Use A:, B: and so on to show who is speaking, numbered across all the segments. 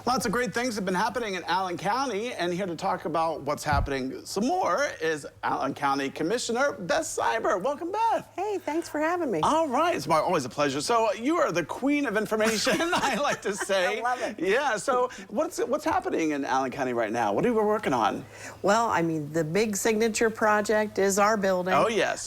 A: Lots of great things have been happening in Allen County, and here to talk about what's happening some more is Allen County Commissioner Beth Seibert. Welcome, Beth.
B: Hey, thanks for having me.
A: All right, it's always a pleasure. So you are the queen of information, I like to say.
B: I love it.
A: Yeah, so what's happening in Allen County right now? What are we working on?
B: Well, I mean, the big signature project is our building.
A: Oh, yes.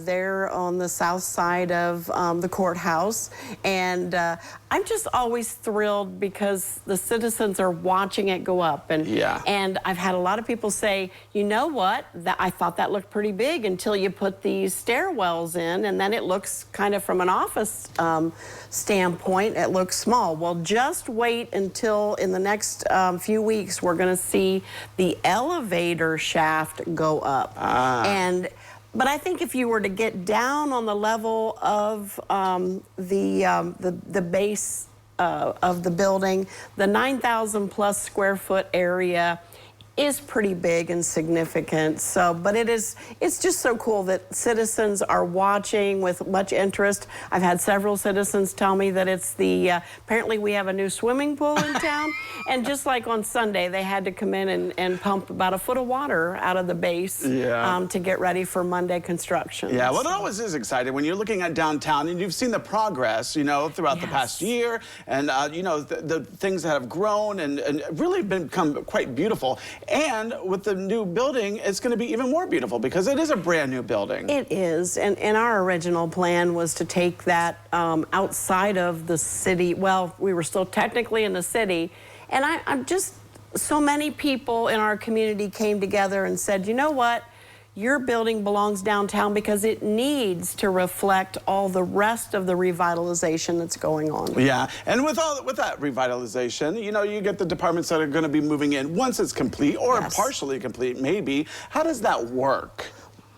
B: They're on the south side of the courthouse, and I'm just always thrilled because the citizens are watching it go up. And I've had a lot of people say, you know what, I thought that looked pretty big until you put these stairwells in, and then it looks kind of from an office standpoint, it looks small. Well, just wait until in the next few weeks we're going to see the elevator shaft go up. But I think if you were to get down on the level of the base of the building, the 9,000 plus square foot area is pretty big and significant. So, but it's just so cool that citizens are watching with much interest. I've had several citizens tell me that it's apparently we have a new swimming pool in town, and just like on Sunday, they had to come in and pump about a foot of water out of the base to get ready for Monday construction.
A: Yeah, well, it always is exciting when you're looking at downtown and you've seen the progress, you know, throughout the past year, and you know, the things that have grown and really become quite beautiful. And with the new building, it's going to be even more beautiful because it is a brand new building.
B: It is, and our original plan was to take that outside of the city. Well, we were still technically in the city, and I'm just, so many people in our community came together and said, you know what? Your building belongs downtown because it needs to reflect all the rest of the revitalization that's going on.
A: Yeah, and with that revitalization, you know, you get the departments that are going to be moving in once it's complete or partially complete, maybe. How does that work?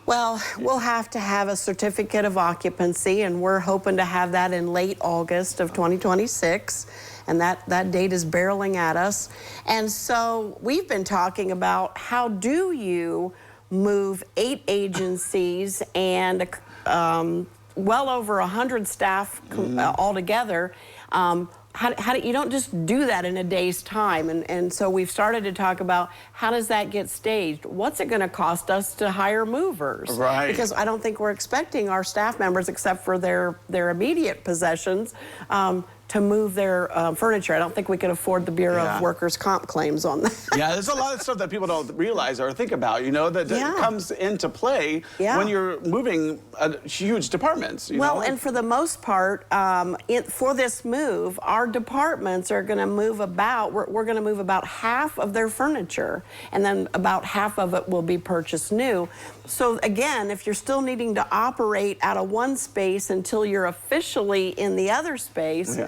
B: Well, we'll have to have a certificate of occupancy, and we're hoping to have that in late August of 2026. And that date is barreling at us. And so we've been talking about how do you move 8 agencies and well over 100 staff altogether. You don't just do that in a day's time, and so we've started to talk about how does that get staged? What's it going to cost us to hire movers?
A: Right.
B: Because I don't think we're expecting our staff members, except for their immediate possessions, to move their furniture. I don't think we could afford the Bureau of Workers' Comp claims on that.
A: Yeah, there's a lot of stuff that people don't realize or think about, you know, that comes into play when you're moving huge departments. You know?
B: And for the most part, for this move, our departments are going to move about, we're going to move about half of their furniture, and then about half of it will be purchased new. So again, if you're still needing to operate out of one space until you're officially in the other space,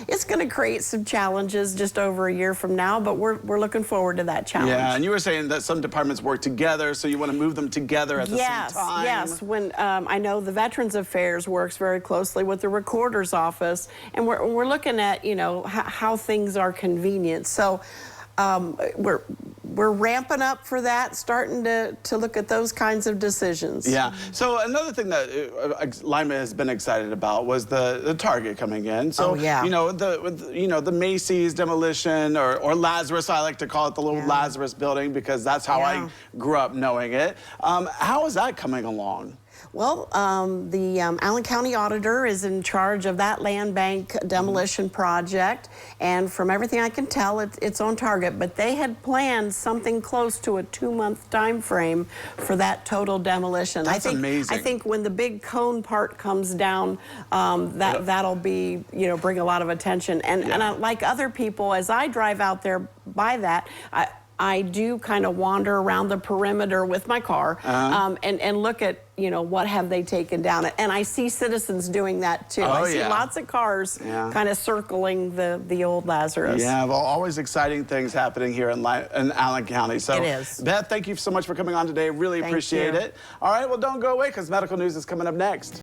B: it's going to create some challenges just over a year from now, but we're looking forward to that challenge.
A: Yeah, and you were saying that some departments work together, so you want to move them together at the same time.
B: Yes, when I know the Veterans Affairs works very closely with the Recorder's Office, and we're looking at, you know, how things are convenient. So we're ramping up for that, starting to look at those kinds of decisions.
A: Yeah. So another thing that Lima has been excited about was the Target coming in. So you know, the Macy's demolition or Lazarus, I like to call it the little Lazarus building because that's how I grew up knowing it. How is that coming along?
B: Well, the Allen County Auditor is in charge of that land bank demolition project, and from everything I can tell, it's on target, but they had planned something close to a 2-month time frame for that total demolition.
A: That's amazing.
B: I think when the big cone part comes down, that'll be, you know, bring a lot of attention. And like other people, as I drive out there by that, I do kind of wander around the perimeter with my car and look at, you know, what have they taken down. And I see citizens doing that too. I see lots of cars kind of circling the old Lazarus.
A: Yeah, well, always exciting things happening here in Allen County. So,
B: it is.
A: Beth, thank you so much for coming on today. Really appreciate it. All right, well, don't go away because medical news is coming up next.